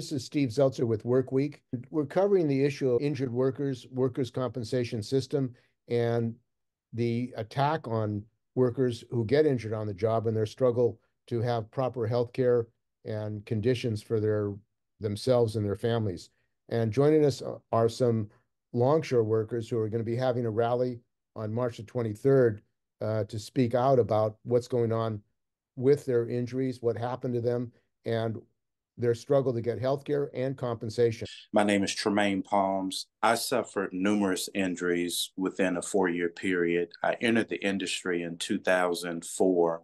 This is Steve Zeltzer with Work Week. We're covering the issue of injured workers, workers' compensation system, and the attack on workers who get injured on the job and their struggle to have proper health care and conditions for themselves and their families. And joining us are some Longshore workers who are going to be having a rally on March the 23rd to speak out about what's going on with their injuries, what happened to them, and their struggle to get health care and compensation. My name is Tremaine Palms. I suffered numerous injuries within a 4-year period. I entered the industry in 2004,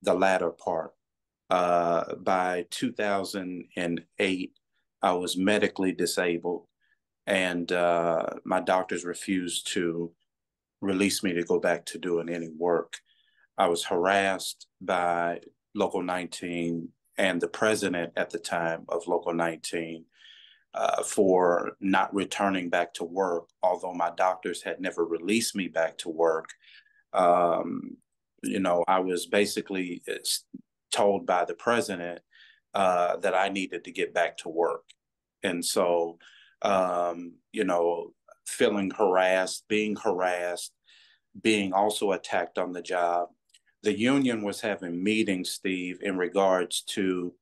the latter part. By 2008, I was medically disabled, and my doctors refused to release me to go back to doing any work. I was harassed by Local 19 and the president at the time of Local 19 for not returning back to work, although my doctors had never released me back to work. I was basically told by the president that I needed to get back to work. And so, feeling harassed, being also attacked on the job. The union was having meetings, Steve, in regards to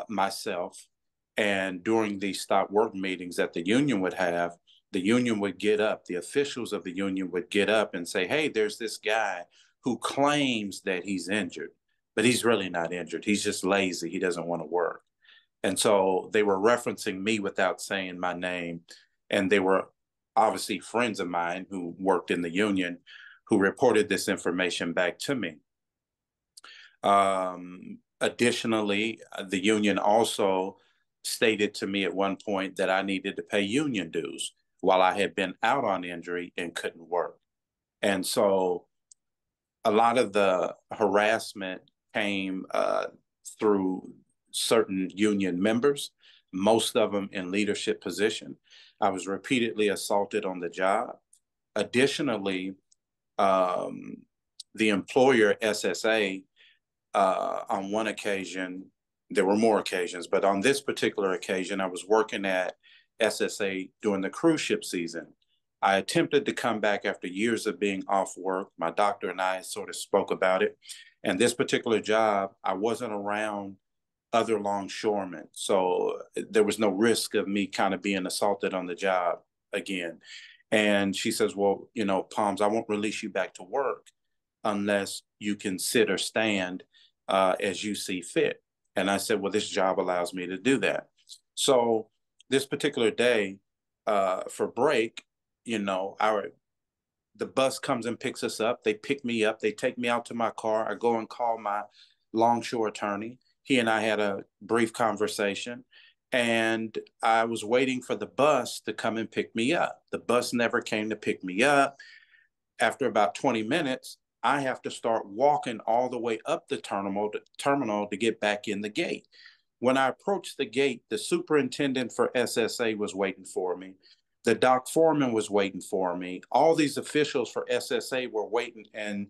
myself. And during these stop work meetings that the union would have, the union would get up, the officials of the union would get up and say, hey, there's this guy who claims that he's injured, but he's really not injured. He's just lazy. He doesn't want to work. And so they were referencing me without saying my name. And they were obviously friends of mine who worked in the union who reported this information back to me. Additionally, the union also stated to me at one point that I needed to pay union dues while I had been out on injury and couldn't work. And so a lot of the harassment came through certain union members, most of them in leadership position. I was repeatedly assaulted on the job. Additionally, the employer SSA, on one occasion, there were more occasions, but on this particular occasion, I was working at SSA during the cruise ship season. I attempted to come back after years of being off work. My doctor and I sort of spoke about it. And this particular job, I wasn't around other longshoremen. So there was no risk of me kind of being assaulted on the job again. And she says, well, Palms, I won't release you back to work unless you can sit or stand as you see fit. And I said, well, this job allows me to do that. So this particular day for break, the bus comes and picks us up. They pick me up. They take me out to my car. I go and call my Longshore attorney. He and I had a brief conversation. And I was waiting for the bus to come and pick me up. The bus never came to pick me up. After about 20 minutes, I have to start walking all the way up the terminal to get back in the gate. When I approached the gate, the superintendent for SSA was waiting for me. The dock foreman was waiting for me. All these officials for SSA were waiting. And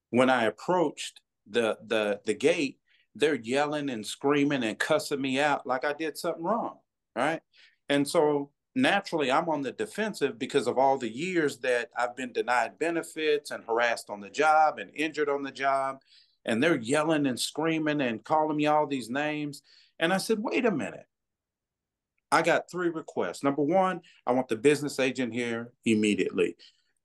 when I approached the gate, they're yelling and screaming and cussing me out like I did something wrong, right? And so naturally, I'm on the defensive because of all the years that I've been denied benefits and harassed on the job and injured on the job. And they're yelling and screaming and calling me all these names. And I said, wait a minute. I got 3 requests. Number 1, I want the business agent here immediately.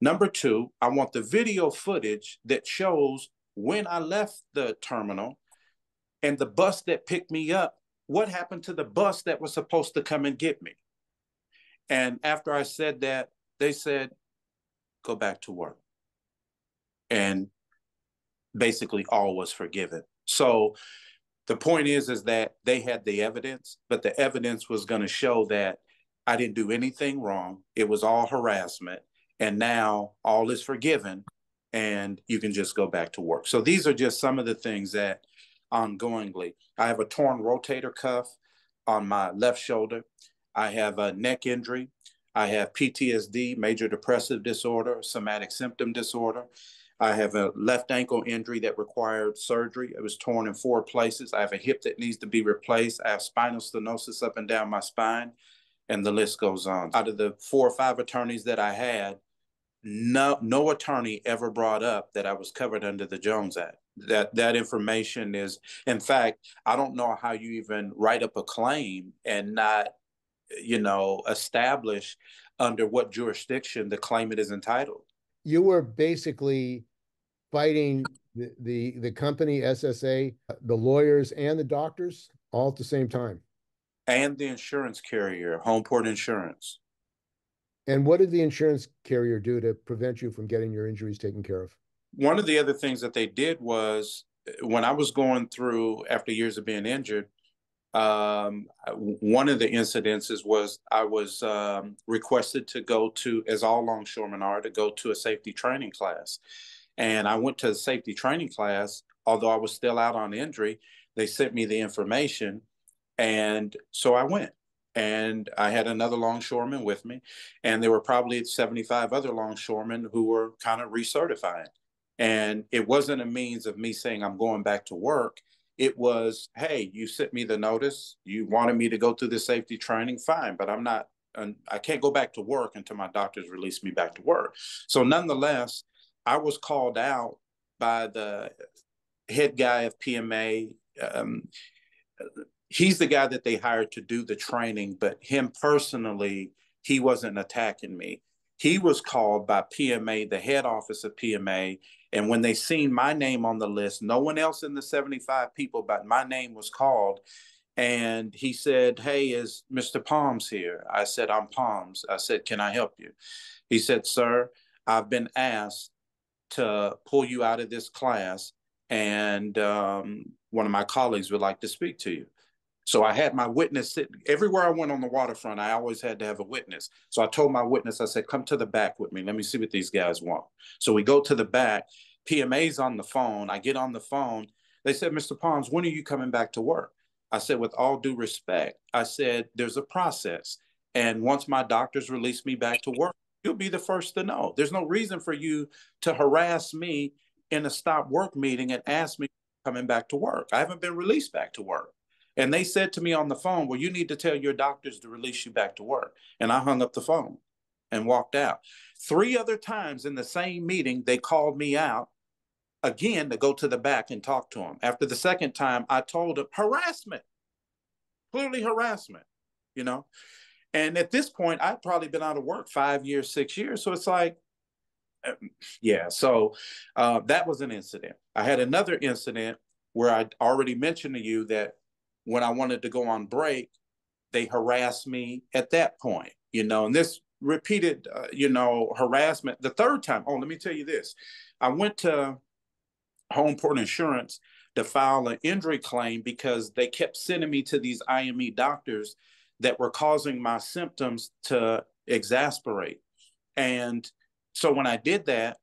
Number 2, I want the video footage that shows when I left the terminal and the bus that picked me up, what happened to the bus that was supposed to come and get me? And after I said that, they said, go back to work. And basically all was forgiven. So the point is that they had the evidence, but the evidence was going to show that I didn't do anything wrong. It was all harassment. And now all is forgiven and you can just go back to work. So these are just some of the things that ongoingly. I have a torn rotator cuff on my left shoulder. I have a neck injury. I have PTSD, major depressive disorder, somatic symptom disorder. I have a left ankle injury that required surgery. It was torn in 4 places. I have a hip that needs to be replaced. I have spinal stenosis up and down my spine, and the list goes on. Out of the 4 or 5 attorneys that I had, no attorney ever brought up that I was covered under the Jones Act. That information is, in fact, I don't know how you even write up a claim and not, establish under what jurisdiction the claimant is entitled. You were basically fighting the company SSA, the lawyers and the doctors all at the same time. And the insurance carrier, Homeport Insurance. And what did the insurance carrier do to prevent you from getting your injuries taken care of? One of the other things that they did was, when I was going through, after years of being injured, one of the incidences was I was requested to go to, as all longshoremen are, to go to a safety training class. And I went to the safety training class, although I was still out on injury. They sent me the information, and so I went. And I had another longshoreman with me, and there were probably 75 other longshoremen who were kind of recertifying. And it wasn't a means of me saying I'm going back to work. It was, hey, you sent me the notice. You wanted me to go through the safety training, fine, but I'm not, I can't go back to work until my doctors release me back to work. So nonetheless, I was called out by the head guy of PMA. He's the guy that they hired to do the training, but him personally, he wasn't attacking me. He was called by PMA, the head office of PMA. And when they seen my name on the list, no one else in the 75 people, but my name was called. And he said, hey, is Mr. Palms here? I said, I'm Palms. I said, can I help you? He said, sir, I've been asked to pull you out of this class, and one of my colleagues would like to speak to you. So I had my witness sit everywhere I went on the waterfront. I always had to have a witness. So I told my witness, I said, come to the back with me. Let me see what these guys want. So we go to the back. PMA's on the phone. I get on the phone. They said, Mr. Palms, when are you coming back to work? I said, with all due respect, I said, there's a process. And once my doctors release me back to work, you'll be the first to know. There's no reason for you to harass me in a stop work meeting and ask me coming back to work. I haven't been released back to work. And they said to me on the phone, well, you need to tell your doctors to release you back to work. And I hung up the phone and walked out. 3 other times in the same meeting, they called me out again to go to the back and talk to them. After the second time, I told them, harassment, clearly harassment, you know. And at this point, I'd probably been out of work 5 years, 6 years. So it's like, yeah. So that was an incident. I had another incident where I already mentioned to you that when I wanted to go on break, they harassed me at that point, you know, and this repeated, harassment. The third time, let me tell you this. I went to Homeport Insurance to file an injury claim because they kept sending me to these IME doctors that were causing my symptoms to exasperate. And so when I did that,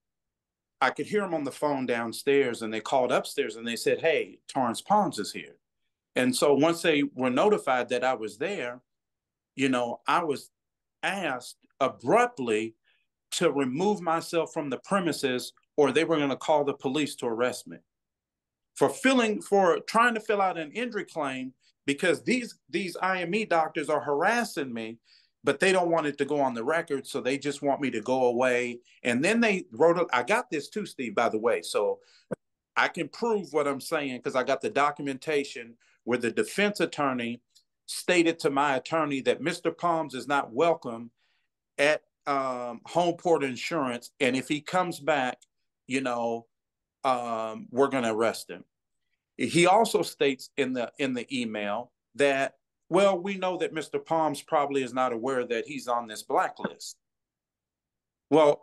I could hear them on the phone downstairs, and they called upstairs and they said, hey, Torrance Palms is here. And so once they were notified that I was there, you know, I was asked abruptly to remove myself from the premises, or they were going to call the police to arrest me for trying to fill out an injury claim, because these IME doctors are harassing me, but they don't want it to go on the record. So they just want me to go away. And then they I got this too, Steve, by the way. So I can prove what I'm saying because I got the documentation where the defense attorney stated to my attorney that Mr. Palms is not welcome at Homeport Insurance. And if he comes back, you know, we're going to arrest him. He also states in the email that, well, we know that Mr. Palms probably is not aware that he's on this blacklist. Well,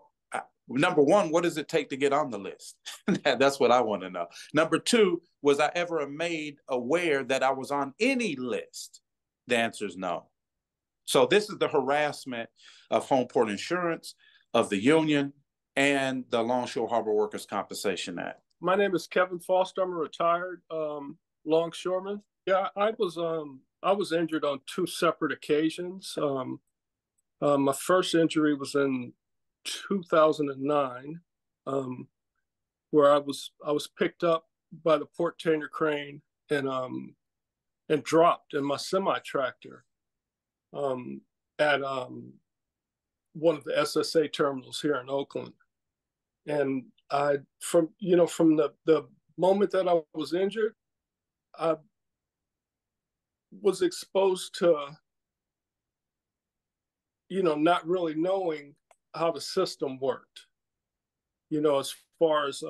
number one, what does it take to get on the list? That's what I want to know. Number two, was I ever made aware that I was on any list? The answer is no. So this is the harassment of Homeport Insurance, of the union, and the Longshore Harbor Workers' Compensation Act. My name is Kevin Foster. I'm a retired longshoreman. Yeah, I was injured on 2 separate occasions. My first injury was in 2009. where I was picked up by the port container crane and dropped in my semi tractor at one of the SSA terminals here in Oakland. And from the moment that I was injured, I was exposed to, not really knowing how the system worked, as far as,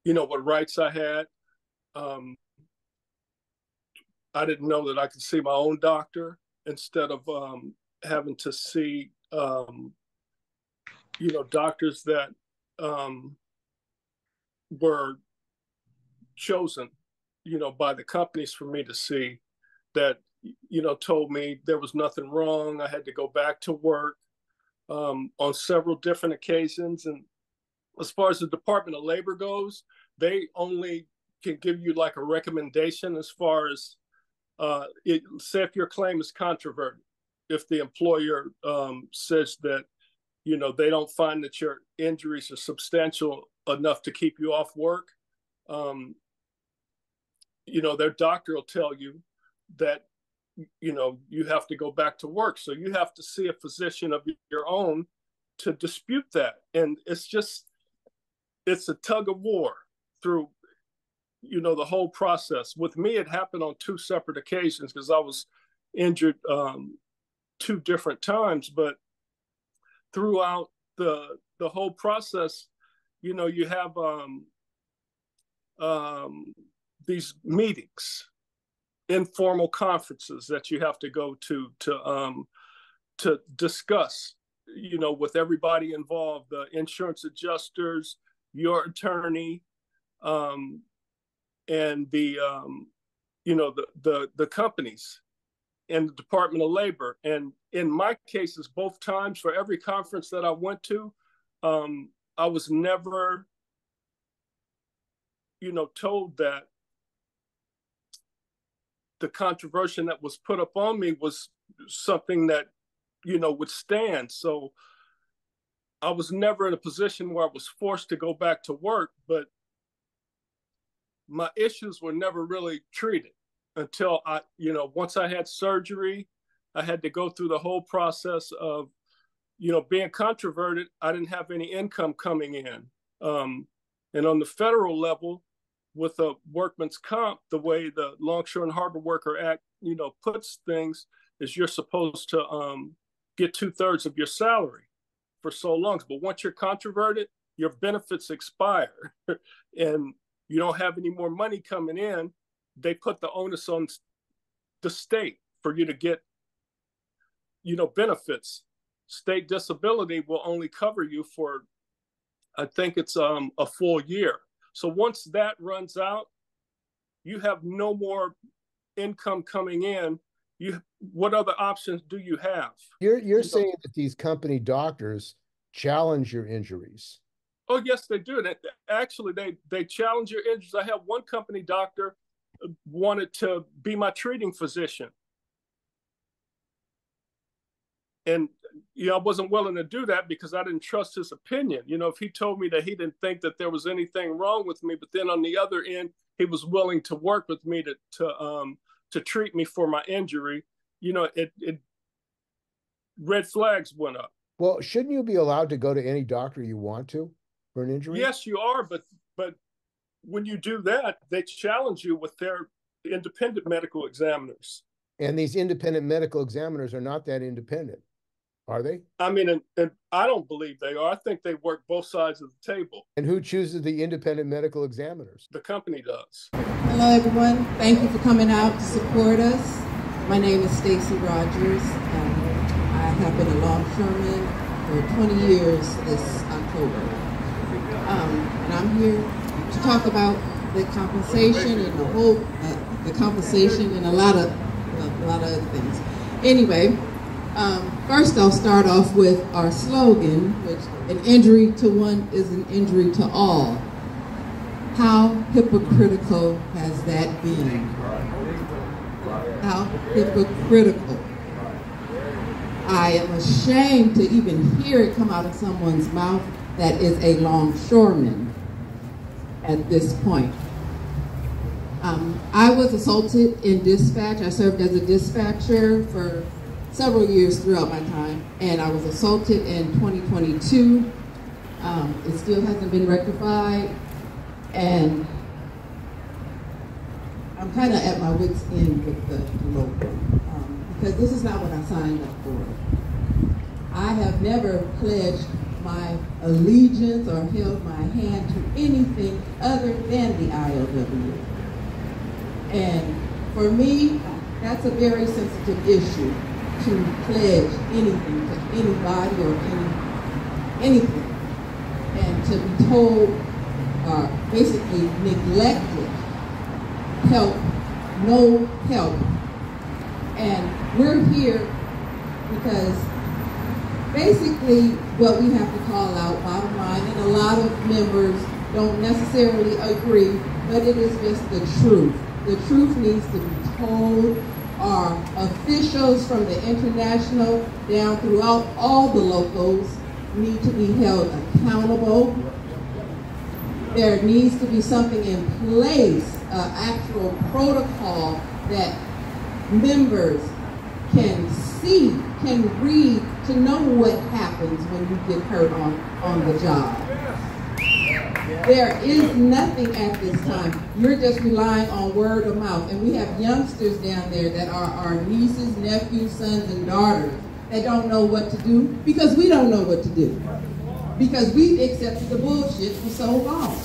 what rights I had. I didn't know that I could see my own doctor instead of having to see, doctors that were chosen, by the companies for me to see, that, told me there was nothing wrong. I had to go back to work on several different occasions. And as far as the Department of Labor goes, they only can give you like a recommendation as far as, say if your claim is controverted, if the employer says that, they don't find that your injuries are substantial enough to keep you off work, their doctor will tell you that, you have to go back to work. So you have to see a physician of your own to dispute that. And it's a tug of war through, the whole process. With me, it happened on 2 separate occasions because I was injured 2 different times. But throughout the whole process, you have these meetings, informal conferences that you have to go to discuss, with everybody involved, the insurance adjusters, your attorney, and the companies and the Department of Labor. And in my cases, both times, for every conference that I went to, I was never, told that the controversy that was put up on me was something that, would stand. So I was never in a position where I was forced to go back to work, but my issues were never really treated until once I had surgery. I had to go through the whole process of, being controverted. I didn't have any income coming in. And on the federal level, with a workman's comp, the way the Longshore and Harbor Worker Act, puts things, is you're supposed to get 2/3 of your salary for so long. But once you're controverted, your benefits expire and you don't have any more money coming in. They put the onus on the state for you to get, benefits. State disability will only cover you for, I think it's a full year. So once that runs out, you have no more income coming in. What other options do you have? You're saying that these company doctors challenge your injuries. Oh, yes, they do. Actually, they challenge your injuries. I have one company doctor wanted to be my treating physician. And, I wasn't willing to do that because I didn't trust his opinion. If he told me that he didn't think that there was anything wrong with me, but then on the other end, he was willing to work with me to treat me for my injury, it red flags went up. Well, shouldn't you be allowed to go to any doctor you want to for an injury? Yes, you are. But when you do that, they challenge you with their independent medical examiners. And these independent medical examiners are not that independent, are they? I mean, and I don't believe they are. I think they work both sides of the table. And who chooses the independent medical examiners? The company does. Hello, everyone. Thank you for coming out to support us. My name is Stacie Rodgers. I have been a longshoreman for 20 years this October. And I'm here to talk about the compensation and the compensation and a lot of other things. Anyway, first I'll start off with our slogan, which an injury to one is an injury to all. How hypocritical has that been? How hypocritical. I am ashamed to even hear it come out of someone's mouth that is a longshoreman at this point. I was assaulted in dispatch. I served as a dispatcher for several years throughout my time, and I was assaulted in 2022. It still hasn't been rectified, and I'm kind of at my wit's end with the local, because this is not what I signed up for. I have never pledged my allegiance or held my hand to anything other than the ILWU. And for me, that's a very sensitive issue, to pledge anything to anybody or anything. And to be told, basically neglected, help, no help. And we're here because basically what we have to call out, bottom line, and a lot of members don't necessarily agree, but it is just the truth. The truth needs to be told. Our officials from the international down throughout all the locals need to be held accountable. There needs to be something in place, an actual protocol that members can see, can read, to know what happens when you get hurt on the job. There is nothing at this time. You're just relying on word of mouth. And we have youngsters down there that are our nieces, nephews, sons, and daughters that don't know what to do because we don't know what to do. Because we've accepted the bullshit for so long.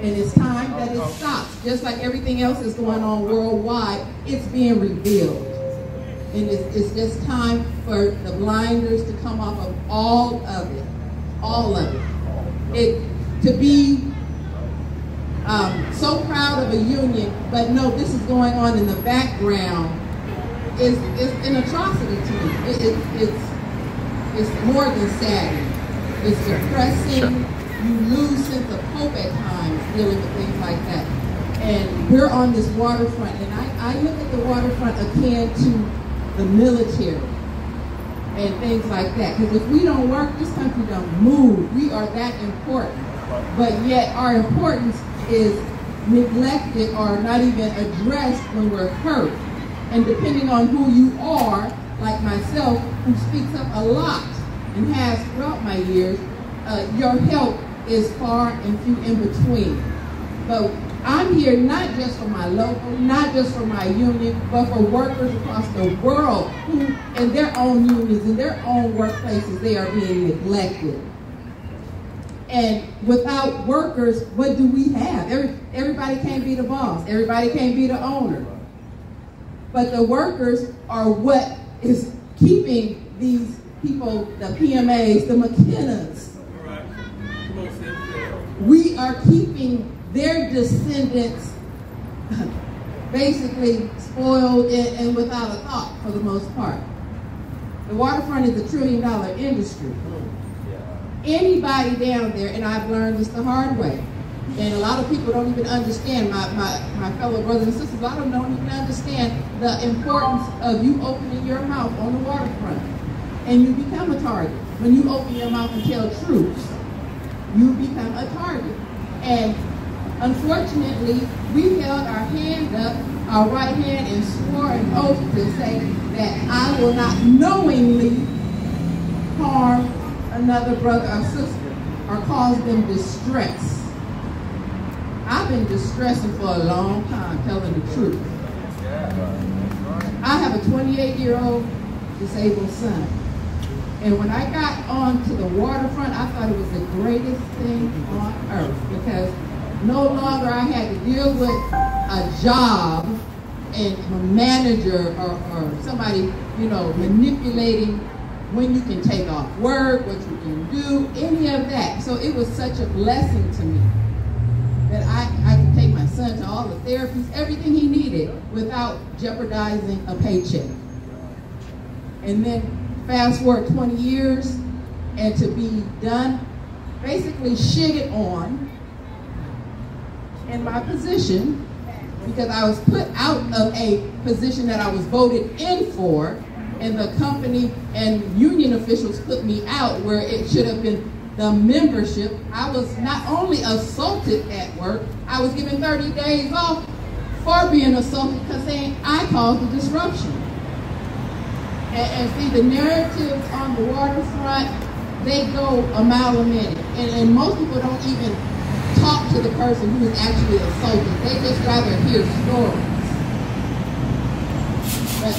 And it's time that it stops. Just like everything else is going on worldwide, it's being revealed. And it's just time for the blinders to come off of all of it. All of it. To be so proud of a union, but no, this is going on in the background, is an atrocity to me. It's more than saddening. It's depressing. You lose sense of hope at times dealing with things like that. And we're on this waterfront, and I look at the waterfront akin to the military and things like that. Because if we don't work, this country don't move. We are that important. But yet our importance is neglected or not even addressed when we're hurt. And depending on who you are, like myself, who speaks up a lot and has throughout my years, your help is far and few in between. But I'm here not just for my local, not just for my union, but for workers across the world who, in their own unions, in their own workplaces, they are being neglected. And without workers, what do we have? Everybody can't be the boss. Everybody can't be the owner. But the workers are what is keeping these people, the PMAs, the McKennas. We are keeping their descendants basically spoiled and without a thought for the most part. The waterfront is a $1 trillion industry. Anybody down there, and I've learned this the hard way, and a lot of people don't even understand, my fellow brothers and sisters, a lot of them don't even understand the importance of you opening your mouth on the waterfront. And you become a target. When you open your mouth and tell truths, you become a target. And unfortunately, we held our hand up, our right hand, and swore an oath to say that I will not knowingly harm another brother or sister or cause them distress. I've been distressing for a long time, telling the truth. I have a 28-year-old disabled son. And when I got onto the waterfront, I thought it was the greatest thing on earth because no longer I had to deal with a job and a manager or somebody, manipulating when you can take off work, what you can do, any of that. So it was such a blessing to me that I could take my son to all the therapies, everything he needed without jeopardizing a paycheck. And then fast forward 20 years and to be done, basically shitted on in my position because I was put out of a position that I was voted in for, and the company and union officials put me out where it should have been the membership. I was not only assaulted at work, I was given 30 days off for being assaulted because saying I caused the disruption. And see, the narratives on the waterfront, they go a mile a minute. And most people don't even talk to the person who is actually assaulted. They just rather hear stories. But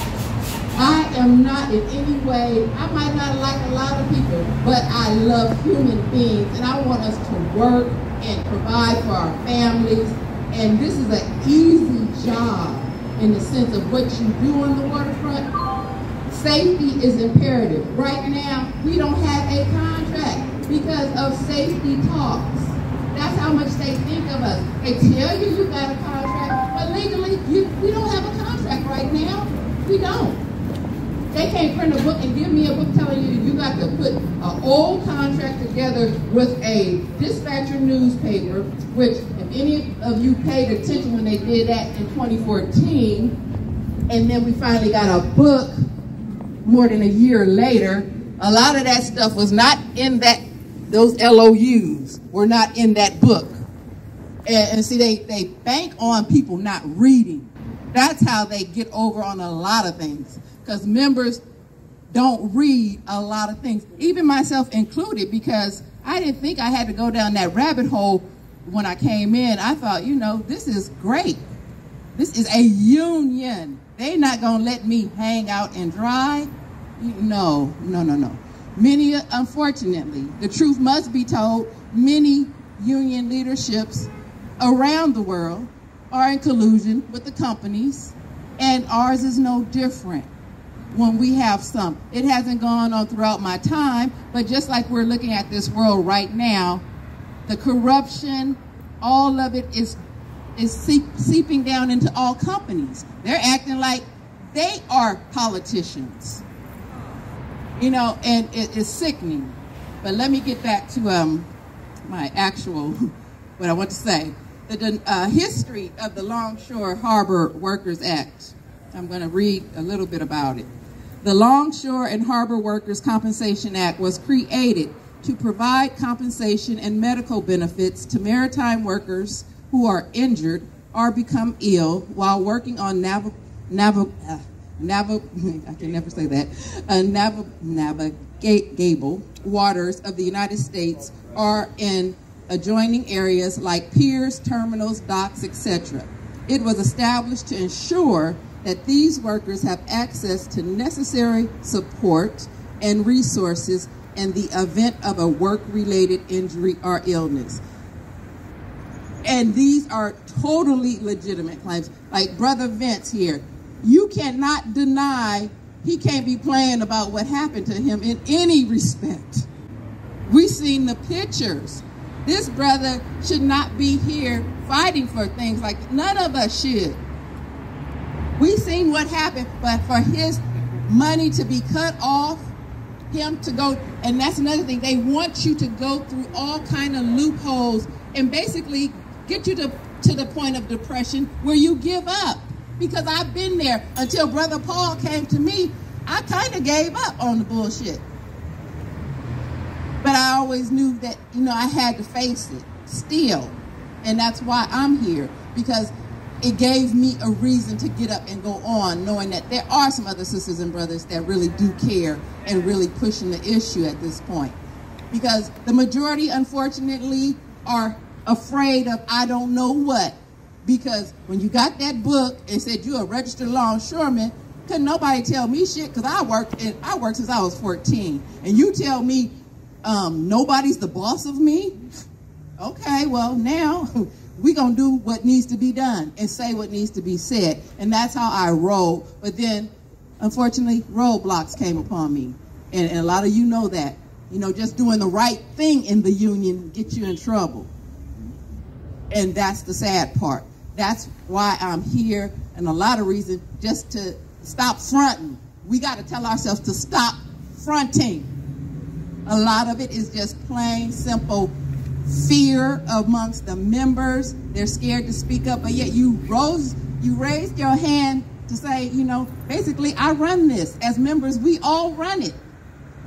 I am not in any way, I might not like a lot of people, but I love human beings, and I want us to work and provide for our families. And this is an easy job in the sense of what you do on the waterfront. Safety is imperative. Right now, we don't have a contract because of safety talks. That's how much they think of us. They tell you you got a contract, but legally, we don't have a contract right now. We don't. They can't print a book and give me a book telling you you got to put an old contract together with a dispatcher newspaper, which if any of you paid attention when they did that in 2014, and then we finally got a book more than a year later, a lot of that stuff was not in that, those LOUs were not in that book. And see, they bank on people not reading. That's how they get over on a lot of things. Because members don't read a lot of things, even myself included, because I didn't think I had to go down that rabbit hole when I came in. I thought, you know, this is great. This is a union. They're not going to let me hang out and dry. No. Many, unfortunately, the truth must be told, many union leaderships around the world are in collusion with the companies, and ours is no different. When we have some, it hasn't gone on throughout my time, but just like we're looking at this world right now, the corruption, all of it is seeping down into all companies. They're acting like they are politicians, you know, and it is sickening. But let me get back to my actual, what I want to say. The history of the Longshore Harbor Workers Act. I'm going to read a little bit about it. The Longshore and Harbor Workers Compensation Act was created to provide compensation and medical benefits to maritime workers who are injured or become ill while working on navigable waters of the United States or in adjoining areas like piers, terminals, docks, etc. It was established to ensure that these workers have access to necessary support and resources in the event of a work-related injury or illness. And these are totally legitimate claims. Like Brother Vince here, you cannot deny he can't be playing about what happened to him in any respect. We've seen the pictures. This brother should not be here fighting for things like none of us should. We've seen what happened, but for his money to be cut off, him to go, and that's another thing, they want you to go through all kind of loopholes and basically get you to the point of depression where you give up. Because I've been there until Brother Paul came to me, I kind of gave up on the bullshit. But I always knew that, you know, I had to face it still. And that's why I'm here, because it gave me a reason to get up and go on, knowing that there are some other sisters and brothers that really do care and really pushing the issue at this point. Because the majority, unfortunately, are afraid of I don't know what. Because when you got that book and said you're a registered longshoreman, couldn't nobody tell me shit, because I worked since I was 14. And you tell me nobody's the boss of me? Okay, well, now we're going to do what needs to be done and say what needs to be said. And that's how I roll. But then, unfortunately, roadblocks came upon me. And a lot of you know that. You know, just doing the right thing in the union gets you in trouble. And that's the sad part. That's why I'm here, and a lot of reasons just to stop fronting. We got to tell ourselves to stop fronting. A lot of it is just plain, simple fear amongst the members. They're scared to speak up, but yet you raised your hand to say, you know, basically I run this. As members, we all run it.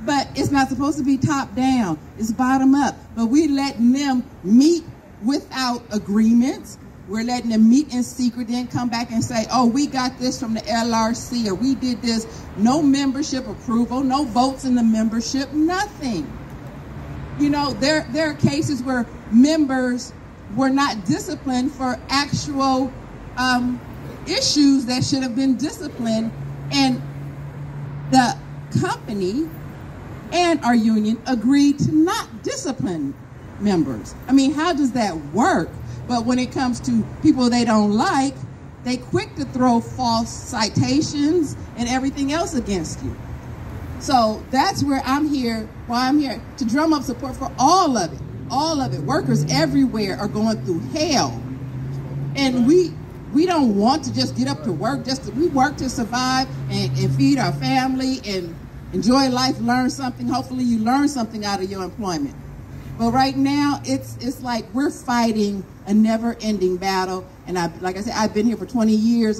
But it's not supposed to be top down. It's bottom up. But we letting them meet without agreements. We're letting them meet in secret, then come back and say, oh, we got this from the LRC, or we did this. No membership approval, no votes in the membership, nothing. You know, there are cases where members were not disciplined for actual issues that should have been disciplined, and the company and our union agreed to not discipline members. I mean, how does that work? But when it comes to people they don't like, they quick to throw false citations and everything else against you. So that's where I'm here, why I'm here, to drum up support for all of it. All of it. Workers everywhere are going through hell. And we don't want to just get up to work, we work to survive and feed our family and enjoy life, learn something. Hopefully you learn something out of your employment. But right now, it's like we're fighting a never-ending battle. And like I said, I've been here for 20 years,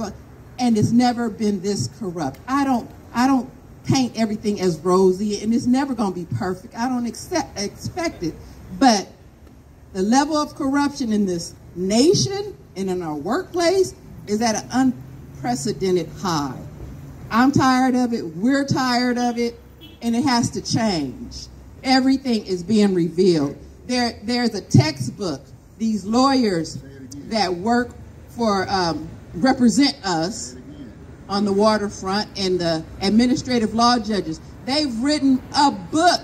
and it's never been this corrupt. I don't paint everything as rosy, and it's never going to be perfect. I don't expect it. But the level of corruption in this nation and in our workplace is at an unprecedented high. I'm tired of it. We're tired of it, and it has to change. Everything is being revealed. There's a textbook. These lawyers that work for, represent us on the waterfront and the administrative law judges, they've written a book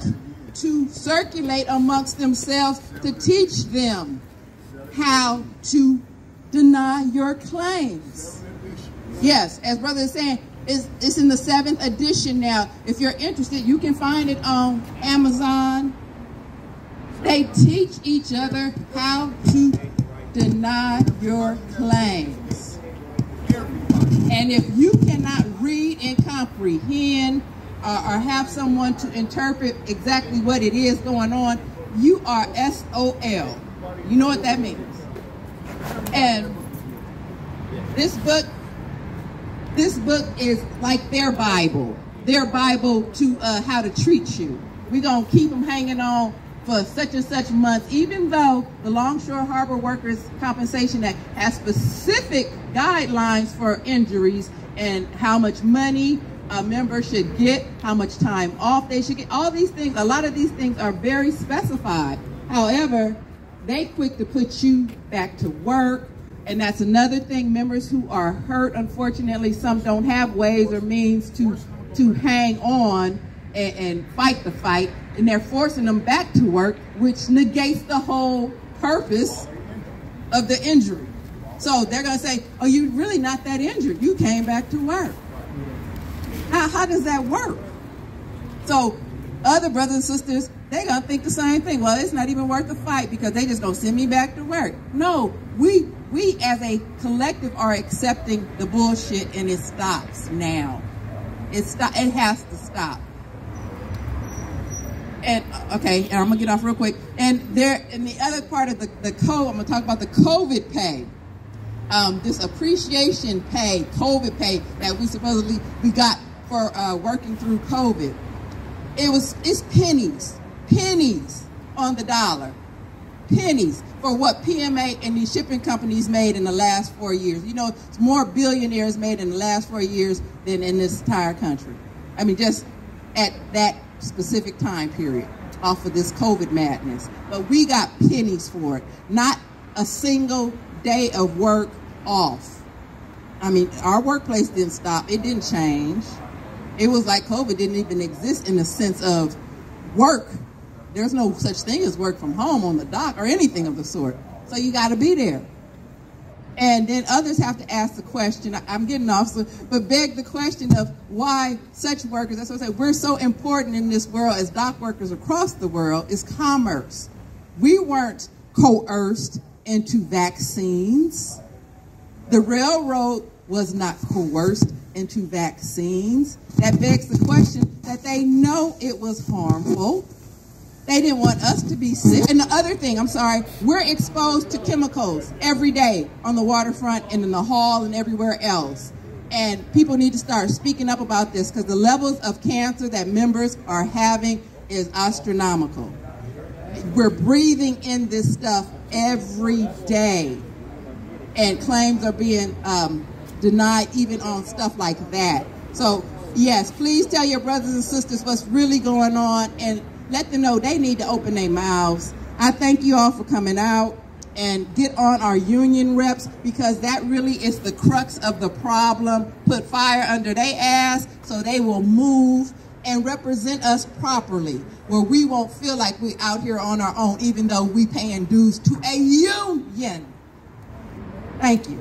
to circulate amongst themselves to teach them how to deny your claims. Yes, as brother is saying, it's in the 7th edition now. If you're interested, you can find it on Amazon. They teach each other how to deny your claims. And if you cannot read and comprehend or have someone to interpret exactly what it is going on, you are SOL. You know what that means. And this book is like their Bible to how to treat you. We're going to keep them hanging on for such and such months, even though the Longshore Harbor Workers Compensation Act has specific guidelines for injuries and how much money a member should get, how much time off they should get. All these things, a lot of these things are very specified. However, they quick to put you back to work. And that's another thing, members who are hurt, unfortunately, some don't have ways or means to hang on and fight the fight, and they're forcing them back to work, which negates the whole purpose of the injury. So they're gonna say, oh, you're really not that injured. You came back to work. How does that work? So other brothers and sisters, they're gonna think the same thing. Well, it's not even worth the fight because they just gonna send me back to work. No, we as a collective are accepting the bullshit, and it stops now. It has to stop. And okay, and I'm gonna get off real quick. And in the other part of the code, I'm gonna talk about the COVID pay. This appreciation pay, COVID pay that we got for working through COVID. It's pennies on the dollar. Pennies for what PMA and these shipping companies made in the last 4 years. You know, it's more billionaires made in the last 4 years than in this entire country. I mean, just at that specific time period off of this COVID madness. But we got pennies for it. Not a single day of work off. I mean, our workplace didn't stop. It didn't change. It was like COVID didn't even exist in the sense of work. There's no such thing as work from home on the dock or anything of the sort. So you got to be there. And then others have to ask the question, I'm getting off, but beg the question of why such workers, that's what I say, we're so important in this world as dock workers across the world, is commerce. We weren't coerced into vaccines. The railroad was not coerced into vaccines. That begs the question that they know it was harmful. They didn't want us to be sick. And the other thing, we're exposed to chemicals every day on the waterfront and in the hall and everywhere else. And people need to start speaking up about this because the levels of cancer that members are having is astronomical. We're breathing in this stuff every day. And claims are being denied even on stuff like that. So, yes, please tell your brothers and sisters what's really going on and let them know they need to open their mouths. I thank you all for coming out and get on our union reps because that really is the crux of the problem. Put fire under their ass so they will move and represent us properly where we won't feel like we're out here on our own even though we paying dues to a union. Thank you.